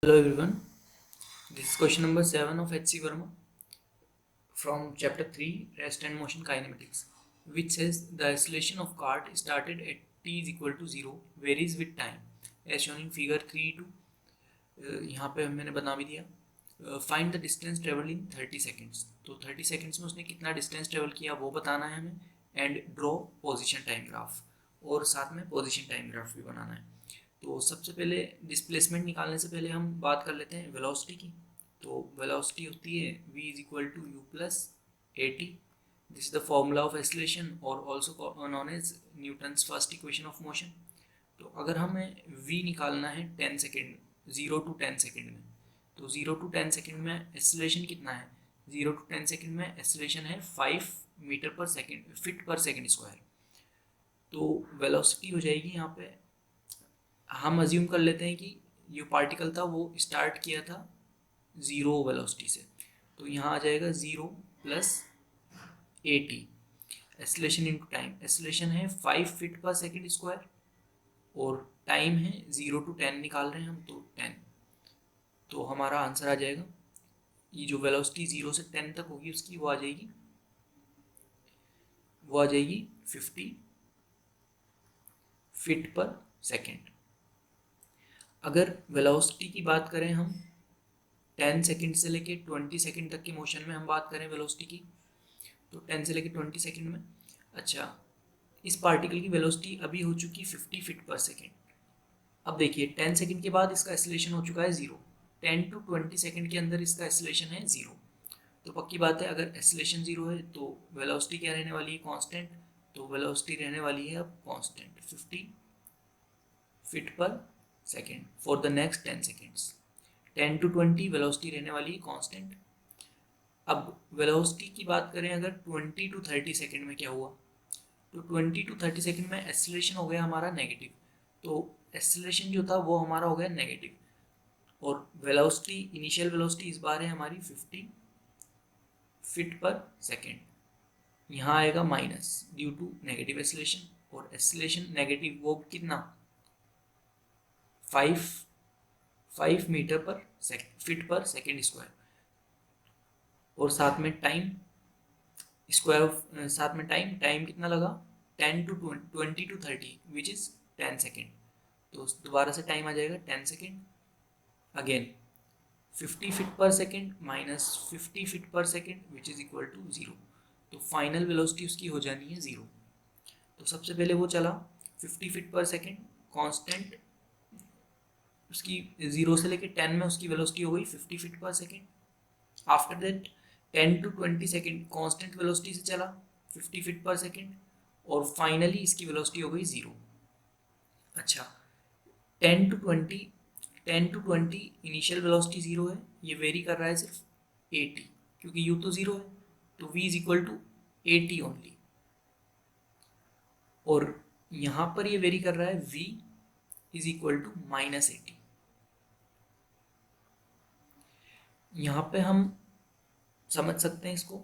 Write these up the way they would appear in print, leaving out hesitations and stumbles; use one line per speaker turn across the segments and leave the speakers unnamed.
Hello everyone, this is question number 7 of H.C. Verma from chapter 3 Rest and Motion Kinematics, which says the acceleration of cart started at t is equal to 0 varies with time as shown in figure 3.2. यहाँ पे मैंने बना भी दिया find the distance travel in 30 seconds. तो 30 seconds में उसने कितना डिस्टेंस ट्रेवल किया वो बताना है हमें and draw position time graph, और साथ में पोजिशन टाइम ग्राफ भी बनाना है। तो सबसे पहले डिस्प्लेसमेंट निकालने से पहले हम बात कर लेते हैं वेलोसिटी की। तो वेलोसिटी होती है v is equal to u plus a t. This is the formula of acceleration और also known as Newton's first equation of motion. तो अगर हमें v निकालना है 10 सेकेंड 0 to 10 सेकेंड में, तो 0 to 10 सेकेंड में एक्सेलरेशन कितना है? 0 to 10 सेकेंड में एक्सेलरेशन है 5 मीटर पर second feet per second square. तो वेलोसिटी हो जाएगी यहाँ पे, हम अज्यूम कर लेते हैं कि जो पार्टिकल था वो स्टार्ट किया था ज़ीरो वेलोसिटी से, तो यहाँ आ जाएगा 0 plus a T acceleration into time. Acceleration है 5 फीट पर सेकेंड स्क्वायर और टाइम है 0 to 10 निकाल रहे हैं हम, तो 10। तो हमारा आंसर आ जाएगा, ये जो वेलोसिटी 0 से 10 तक होगी उसकी वो आ जाएगी 50 फीट पर सेकेंड। अगर वेलोसिटी की बात करें हम 10 सेकेंड से लेके 20 सेकेंड तक की मोशन में हम बात करें वेलोसिटी की, तो 10 से लेके 20 सेकेंड में, अच्छा इस पार्टिकल की वेलोसिटी अभी हो चुकी 50 फीट पर सेकेंड। अब देखिए 10 सेकेंड के बाद इसका एक्सेलरेशन हो चुका है 0, 10 to 20 सेकेंड के अंदर इसका एक्सेलरेशन है 0। तो पक्की बात है अगर एक्सेलरेशन 0 है तो वेलोसिटी क्या रहने वाली है? कांस्टेंट। तो वेलोसिटी रहने वाली है अब constant 50 feet per second for the next 10 seconds. 10 to 20 velocity रहने वाली है कांस्टेंट। अब वेलोसिटी की बात करें अगर 20 to 30 सेकेंड में क्या हुआ, तो 20 to 30 सेकेंड में एक्सेलरेशन हो गया हमारा नेगेटिव। तो एक्सेलरेशन जो था वो हमारा हो गया नेगेटिव, और वेलोसिटी इनिशियल वेलोसिटी इस बार है हमारी 50 फीट पर सेकेंड। यहाँ आएगा minus due to negative acceleration, और एक्सेलरेशन नेगेटिव वो कितना 5 मीटर पर फीट पर सेकेंड स्क्वायर, और साथ में टाइम स्क्वायर ऑफ साथ में टाइम कितना लगा 10 to 20 to 30 which is 10 second. तो दोबारा से टाइम आ जाएगा 10 second, again 50 feet per second minus 50 feet per second which is equal to 0। तो फाइनल वेलोसिटी उसकी हो जानी है 0। तो सबसे पहले वो चला 50 फीट पर सेकेंड कांस्टेंट, उसकी 0 से लेके 10 में उसकी वेलोसिटी हो गई 50 feet per second. After that 10 to 20 second constant velocity से चला 50 फीट पर सेकेंड, और फाइनली इसकी वेलोसिटी हो गई 0। अच्छा 10 to 20 इनिशियल वेलोसिटी 0 है, ये वेरी कर रहा है सिर्फ 80, क्योंकि u तो 0 है तो v is equal to 80 only, और यहाँ पर ये वेरी कर रहा है v इज इक्वल टू -80। यहाँ पे हम समझ सकते हैं इसको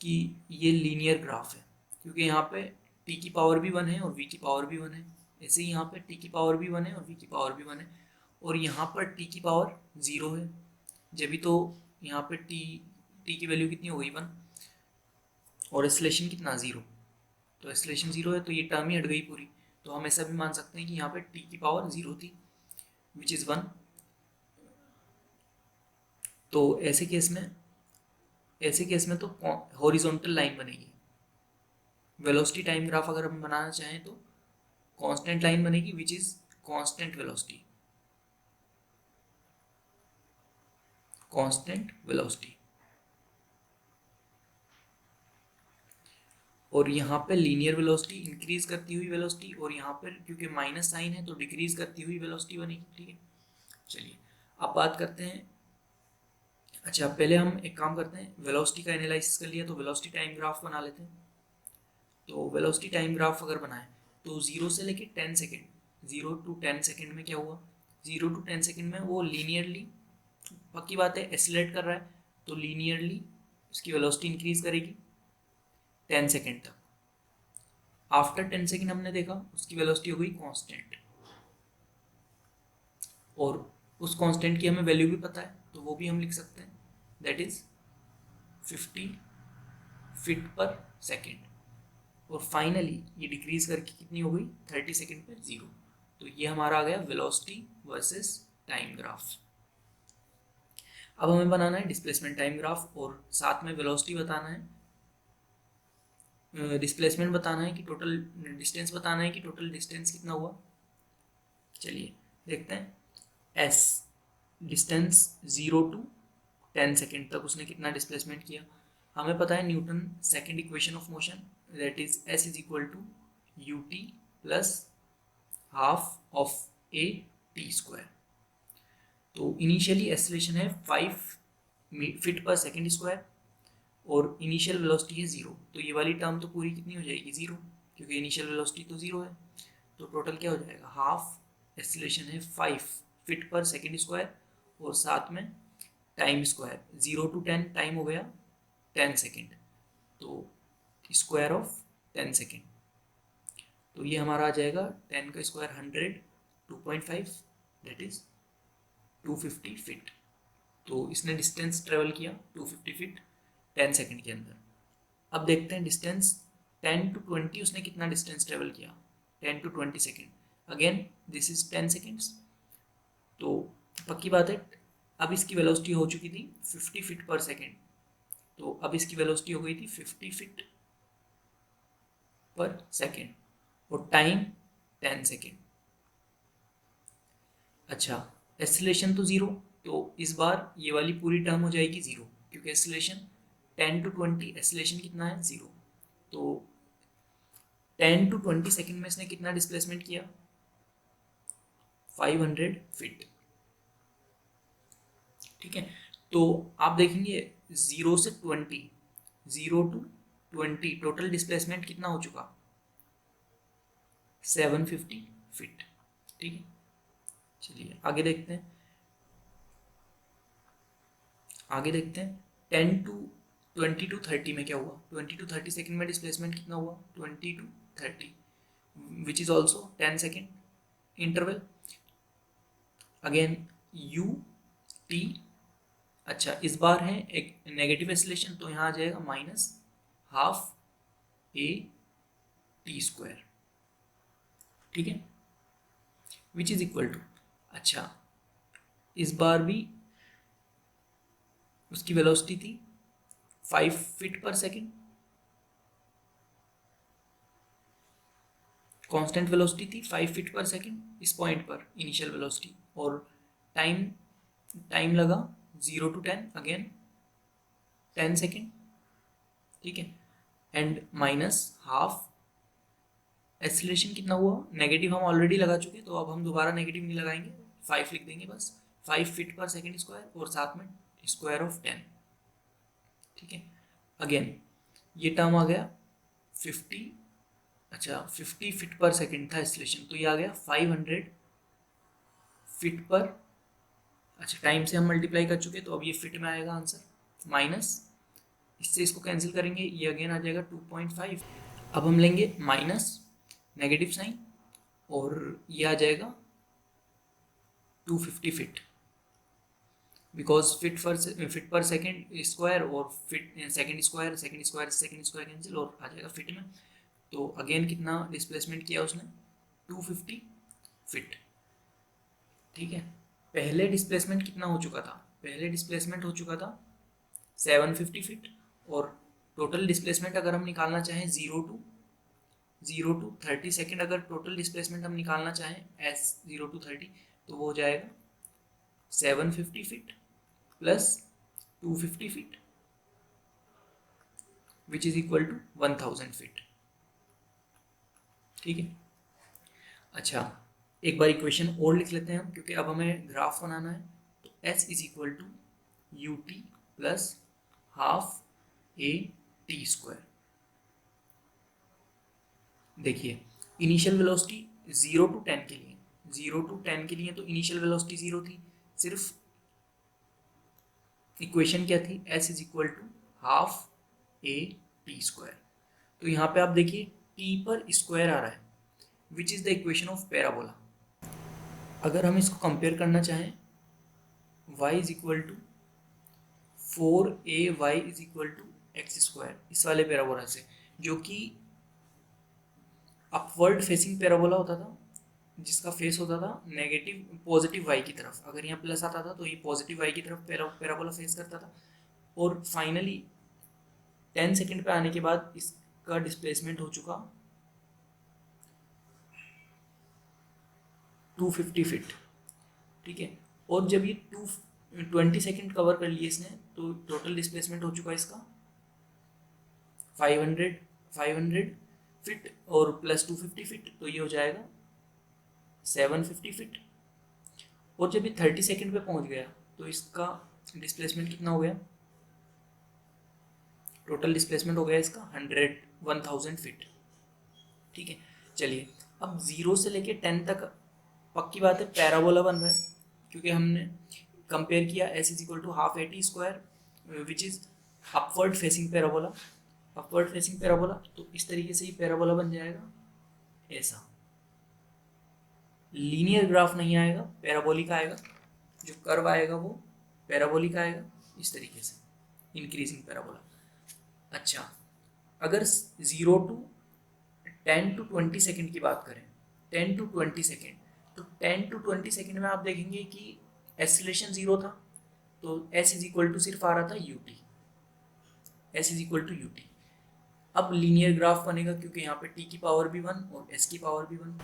कि ये लीनियर ग्राफ है, क्योंकि यहाँ पे t की पावर भी 1 है और v की पावर भी 1 है। ऐसे ही यहाँ पे t की पावर भी 1 है और v की पावर भी 1 है, और यहाँ पर t की पावर 0 है, जब भी तो यहाँ पे t की वैल्यू कितनी हो गई 1, और एक्सेलरेशन कितना 0। तो एक्सेलरेशन 0 है तो ये टर्म ही हट गई पूरी। तो हम ऐसा भी मान सकते हैं कि यहाँ पे t की पावर 0 थी विच इज़ 1। तो ऐसे केस में तो हॉरिजॉन्टल लाइन बनेगी। वेलोसिटी टाइम ग्राफ अगर हम बनाना चाहें तो कांस्टेंट लाइन बनेगी विच इज कांस्टेंट वेलोसिटी, और यहाँ पे लीनियर वेलोसिटी इंक्रीज करती हुई वेलोसिटी, और यहाँ पर क्योंकि माइनस साइन है तो डिक्रीज करती हुई वेलोसिटी बनेगी। ठीक है, चलिए अब बात करते हैं। अच्छा पहले हम एक काम करते हैं, वेलोसिटी का एनालिसिस कर लिया तो वेलोसिटी टाइम ग्राफ बना लेते हैं। तो वेलोसिटी टाइम ग्राफ अगर बनाए तो 0 से लेके 10 सेकेंड, 0 to 10 सेकेंड में क्या हुआ, 0 to 10 सेकेंड में वो लीनियरली, पक्की बात है एक्सेलरेट कर रहा है तो लीनियरली उसकी वेलोसिटी इंक्रीज करेगी 10 सेकेंड तक। आफ्टर 10 सेकेंड हमने देखा उसकी वेलोसिटी हो गई कांस्टेंट, और उस कांस्टेंट की हमें वैल्यू भी पता है, तो वो भी हम लिख सकते हैं, that is 50 feet per second. और फाइनली ये डिक्रीज करके कितनी हो गई, 30 सेकेंड पर 0। तो ये हमारा आ गया वेलोसिटी वर्सेस टाइम ग्राफ। अब हमें बनाना है डिस्प्लेसमेंट टाइम ग्राफ और साथ में वेलोसिटी बताना है, डिस्प्लेसमेंट बताना है कि टोटल डिस्टेंस बताना है कि टोटल डिस्टेंस कितना हुआ। चलिए देखते हैं। एस डिस्टेंस 0 to 10 सेकेंड तक उसने कितना डिस्प्लेसमेंट किया। हमें पता है Newton second equation of motion, that is S is equal to U T plus half of A T square. तो इनिशियली एक्सेलरेशन है 5 फीट पर सेकेंड स्क्वायर और इनिशियल वेलोसिटी है 0। तो ये वाली टर्म तो पूरी कितनी हो जाएगी, 0, क्योंकि इनिशियल वेलोसिटी तो 0 है। तो टोटल क्या हो जाएगा, हाफ एक्सेलरेशन है 5 फीट पर सेकेंड स्क्वायर और साथ में टाइम स्क्वायर 0 to 10 टाइम हो गया 10 सेकेंड, तो स्क्वायर ऑफ 10 सेकेंड। तो ये हमारा आ जाएगा 10 का स्क्वायर 100, 2.5 दैट इज 250 फीट। तो इसने डिस्टेंस ट्रेवल किया 250 फीट 10 सेकेंड के अंदर। अब देखते हैं डिस्टेंस 10 to 20 उसने कितना डिस्टेंस ट्रेवल किया, 10 to 20 second. Again this is 10 seconds, तो पक्की बात है अब इसकी वेलोसिटी हो चुकी थी 50 फीट पर सेकेंड, तो अब इसकी वेलोसिटी हो गई थी 50 फीट पर सेकेंड और टाइम 10 सेकेंड। अच्छा, एक्सेलरेशन तो 0, तो इस बार ये वाली पूरी टर्म हो जाएगी 0, क्योंकि एक्सेलरेशन 10 to 20 एक्सेलरेशन कितना है 0। तो 10 to 20 सेकेंड में इसने कितना डिस्प्लेसमेंट किया, 500 फीट। ठीक है, तो आप देखेंगे 0 से 20, 0 to 20 टोटल डिस्प्लेसमेंट कितना हो चुका, 750 फीट। ठीक है, चलिए आगे देखते हैं। आगे देखते हैं 10 to 20 to 30 में क्या हुआ, 20 to 30 सेकेंड में डिस्प्लेसमेंट कितना हुआ, 20 to 30 which is also 10 second interval. Again U T, अच्छा इस बार है एक नेगेटिव एक्सेलरेशन, तो यहाँ आ जाएगा minus half A T square. ठीक है, विच इज इक्वल टू, अच्छा इस बार भी उसकी वेलोसिटी थी 5 feet per second, constant velocity थी 5 फीट पर सेकेंड इस पॉइंट पर इनिशियल वेलोसिटी, और टाइम लगा 0 to 10 अगेन 10 सेकेंड। ठीक है, एंड माइनस हाफ एक्सेलरेशन कितना हुआ, नेगेटिव हम ऑलरेडी लगा चुके, तो अब हम दोबारा नेगेटिव नहीं लगाएंगे, 5 लिख देंगे बस, 5 फीट पर सेकेंड स्क्वायर और साथ में स्क्वायर ऑफ 10। ठीक है, अगेन ये टर्म आ गया 50, अच्छा 50 फीट पर सेकेंड था एक्सेलरेशन, तो ये आ गया 500 फीट पर, अच्छा टाइम से हम मल्टीप्लाई कर चुके, तो अब ये फिट में आएगा आंसर, माइनस इससे इसको कैंसिल करेंगे, ये अगेन आ जाएगा 2.5। अब हम लेंगे माइनस नेगेटिव साइन और ये आ जाएगा 250 फीट, बिकॉज फिट पर सेकेंड स्क्वायर और फिट सेकेंड स्क्वायर कैंसिल और आ जाएगा फिट में। तो अगेन कितना डिस्प्लेसमेंट किया उसने, 250 फीट। ठीक है, पहले डिस्प्लेसमेंट कितना हो चुका था, पहले डिस्प्लेसमेंट हो चुका था 750 फीट, और टोटल डिस्प्लेसमेंट अगर हम निकालना चाहें 0 to 30 सेकेंड, अगर टोटल डिस्प्लेसमेंट हम निकालना चाहें एस 0 to 30, तो वो हो जाएगा 750 feet plus 250 feet which is equal to 1000 feet. ठीक है, अच्छा एक बार इक्वेशन और लिख लेते हैं हम, क्योंकि अब हमें ग्राफ बनाना है। तो S is equal to U T plus half A T square. देखिए इनिशियल वेलोसिटी 0 to 10 के लिए, 0 to 10 के लिए तो इनिशियल वेलोसिटी 0 थी, सिर्फ इक्वेशन क्या थी, s is equal to half A T square. तो यहाँ पे आप देखिए टी पर स्क्वायर आ रहा है, which is the equation of parabola. अगर हम इसको कंपेयर करना चाहें y is equal to 4ay is equal to x square, इस वाले पैराबोला से, जो कि अपवर्ड फेसिंग पैराबोला होता था, जिसका फेस होता था नेगेटिव पॉजिटिव वाई की तरफ। अगर यहाँ प्लस आता था तो ये पॉजिटिव वाई की तरफ पैराबोला फेस करता था। और फाइनली 10 सेकेंड पे आने के बाद इसका डिस्प्लेसमेंट हो चुका 250 फीट, ठीक है। और जब ये 20 सेकेंड कवर कर लिए इसने, तो टोटल डिस्प्लेसमेंट हो चुका इसका 500 फीट और प्लस 250 फीट, तो ये हो जाएगा 750 फीट। और जब ये 30 सेकेंड पे पहुंच गया तो इसका डिस्प्लेसमेंट कितना हो गया, टोटल डिस्प्लेसमेंट हो गया इसका 1000 फीट, ठीक है। चलिए अब 0 से लेके 10 तक पक्की बात है पैराबोला बन रहा है, क्योंकि हमने कंपेयर किया s is equal to half A T square which is upward facing parabola, upward facing parabola. तो इस तरीके से ही पैराबोला बन जाएगा ऐसा, लीनियर ग्राफ नहीं आएगा, पैराबोलिक आएगा। जो कर्व आएगा वो पैराबोलिक आएगा, इस तरीके से इंक्रीजिंग पैराबोला। अच्छा, अगर 0 to 10 to 20 सेकेंड की बात करें, 10 to 20 सेकेंड, तो 10 to 20 सेकेंड में आप देखेंगे कि एक्सीलरेशन 0 था, तो s इज इक्वल टू सिर्फ आ रहा था ut, s is equal to ut। अब लीनियर ग्राफ बनेगा, क्योंकि यहाँ पे t की पावर भी 1 और s की पावर भी 1।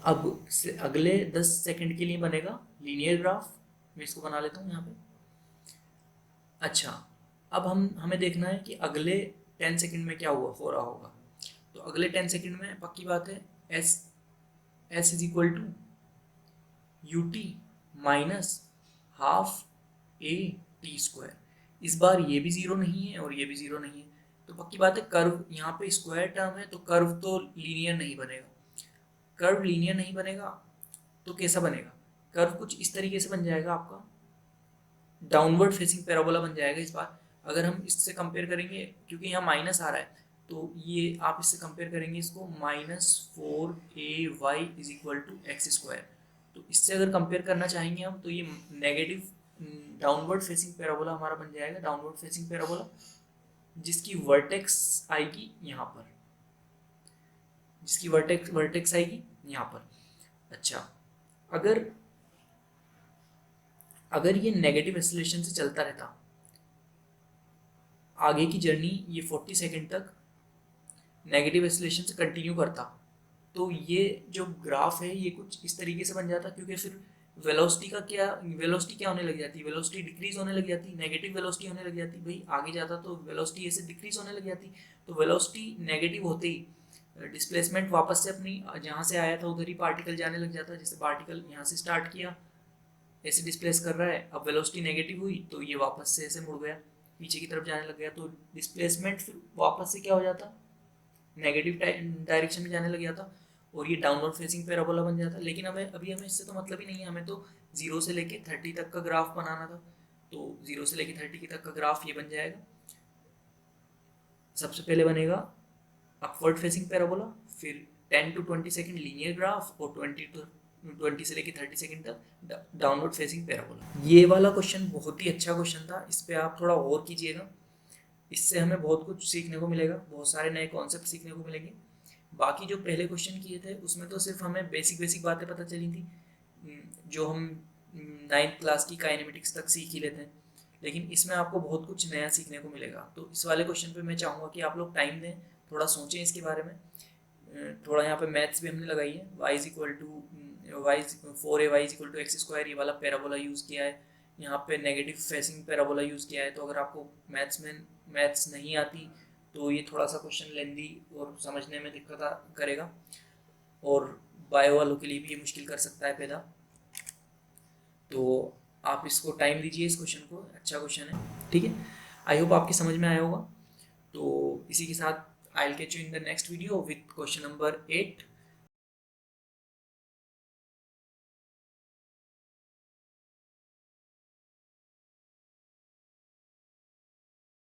अब अगले 10 सेकेंड के लिए बनेगा लीनियर ग्राफ, मैं इसको बना लेता हूँ यहाँ पे। अच्छा, अब हमें देखना है कि अगले 10 सेकेंड में क्या हो रहा होगा। तो अगले 10 सेकेंड में पक्की बात है s is equal to ut minus half A T square. इस बार ये भी 0 नहीं है और ये भी 0 नहीं है, तो पक्की बात है कर्व यहाँ पे स्क्वायर टर्म है, तो कर्व तो लीनियर नहीं बनेगा। कर्व लीनियर नहीं बनेगा तो कैसा बनेगा, कर्व कुछ इस तरीके से बन जाएगा, आपका डाउनवर्ड फेसिंग पैराबोला बन जाएगा इस बार। अगर हम इससे कंपेयर करेंगे, क्योंकि यहाँ माइनस आ रहा है, तो ये आप इससे कंपेयर करेंगे इसको -4ay is equal to x square. तो इससे अगर कंपेयर करना चाहेंगे हम, तो ये नेगेटिव डाउनवर्ड फेसिंग पैराबोला हमारा बन जाएगा, डाउनवर्ड फेसिंग पैराबोला, जिसकी वर्टेक्स आएगी यहाँ पर, जिसकी वर्टेक्स आएगी यहाँ पर। अच्छा, अगर ये नेगेटिव एक्सीलरेशन से चलता रहता आगे की जर्नी, ये 40 सेकेंड तक नेगेटिव एक्सीलरेशन से कंटिन्यू करता, तो ये जो ग्राफ है ये कुछ इस तरीके से बन जाता, क्योंकि फिर वेलोसिटी क्या होने लग जाती, वेलोसिटी डिक्रीज होने लग जाती, नेगेटिव वेलोसिटी होने लग जाती। भाई आगे जाता तो वेलोसिटी ऐसे डिक्रीज होने लग जाती, तो वेलोसिटी नेगेटिव होते ही डिस्प्लेसमेंट वापस से अपनी जहाँ से आया था उधर ही पार्टिकल जाने लग जाता। जैसे पार्टिकल यहाँ से स्टार्ट किया, ऐसे डिस्प्लेस कर रहा है, अब वेलोसिटी नेगेटिव हुई तो ये वापस से ऐसे मुड़ गया, पीछे की तरफ जाने लग गया, तो डिस्प्लेसमेंट फिर वापस से क्या हो जाता, नेगेटिव डायरेक्शन में जाने लग जाता, और ये डाउनवर्ड फेसिंग पैराबोला बन जाता। लेकिन अभी हमें इससे तो मतलब ही नहीं है, हमें तो 0 से लेके 30 तक का ग्राफ बनाना था। तो 0 से लेके 30 तक का ग्राफ ये बन जाएगा। सबसे पहले बनेगा अपवर्ड फेसिंग पैराबोला, फिर 10 to 20 सेकेंड लीनियर ग्राफ, और 20 से लेके 30 सेकेंड तक डाउनवर्ड फेसिंग पैराबोला। ये वाला क्वेश्चन बहुत ही अच्छा क्वेश्चन था, इस पर आप थोड़ा और कीजिएगा, इससे हमें बहुत कुछ सीखने को मिलेगा, बहुत सारे नए कॉन्सेप्ट सीखने को मिलेंगे। बाकी जो पहले क्वेश्चन किए थे उसमें तो सिर्फ हमें बेसिक बातें पता चली थी, जो हम 9th क्लास की काइनेमेटिक्स तक सीख ही लेते हैं, लेकिन इसमें आपको बहुत कुछ नया सीखने को मिलेगा। तो इस वाले क्वेश्चन पे मैं चाहूँगा कि आप लोग टाइम दें, थोड़ा सोचें इसके बारे में। थोड़ा यहाँ पे मैथ्स भी हमने लगाई है, y is equal to 4ay is equal to x square, ये वाला पैराबोला यूज़ किया है, यहाँ पे नेगेटिव फेसिंग पैराबोला यूज़ किया है। तो अगर आपको मैथ्स नहीं आती तो ये थोड़ा सा क्वेश्चन लेंदी और समझने में दिक्कत करेगा, और बायो वालों के लिए भी ये मुश्किल कर सकता है पैदा। तो आप इसको टाइम दीजिए, इस क्वेश्चन को, अच्छा क्वेश्चन है, ठीक है। आई होप आपकी समझ में आया होगा। तो इसी के साथ I will catch you in the next video with question number 8।